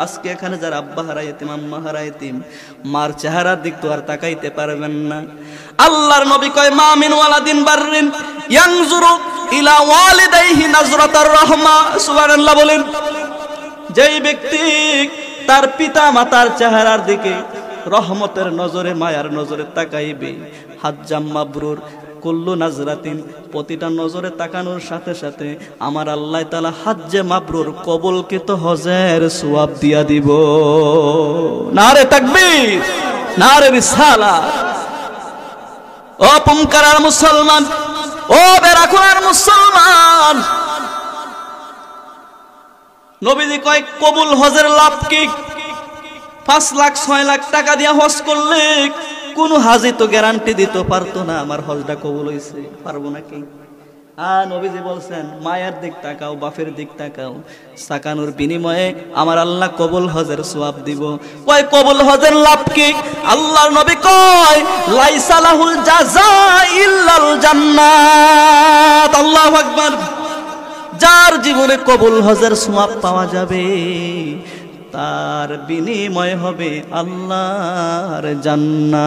আজকে এখানে যারা আব্বা হারা ইতিম আম্মা হারা ইতিম মার চেহারার দিক তো আর তাকাইতে পারবেন না। আল্লাহর নবী কয় মা মিন ওয়ালাদিন বাররিন ইয়ানজুরু ইলা ওয়ালিদাইহি নাজরাতার রাহমা। সুবহানাল্লাহ বলেন। যেই ব্যক্তি তার পিতা মাতার চেহারার দিকে রহমতের নজরে মায়ার নজরে তাকাইবে, হাজ্জাম মাবরুর কুল্লু নাজরাতিন, প্রতিটা নজরে তাকানোর সাথে সাথে আমার আল্লাহ তাআলা হাজ্জে মাবরুর কবুলকৃত হজের সওয়াব দিয়া দিব। নারে তাকবীর, নারে রিসালাত। ও পুমকারার মুসলমান, ও বেরাকুরার মুসলমান, নবীজি কয় কবুল হজের লাভ কি? 5 লাখ 6 লাখ টাকা দিয়া হজ করলে কোন হাজি তো গ্যারান্টি দিতে পারতো না আমার হজটা কবুল হইছে, পারবো নাকি? নবীজি বলছেন মায়ের দিক তাকাও, বাপের দিক তাকাও, তাকানোর বিনিময়ে আমার আল্লাহ কবুল হজের সওয়াব দিব। কয় কবুল হজের লাভ কি? আল্লাহর নবী কয় লাইসা লাহুল জাযা ইল্লাল জান্নাত। আল্লাহু আকবার। যার জীবনে কবুল হজের সওয়াব পাওয়া যাবে তার বিনিময় হবে আল্লাহর জান্নাত।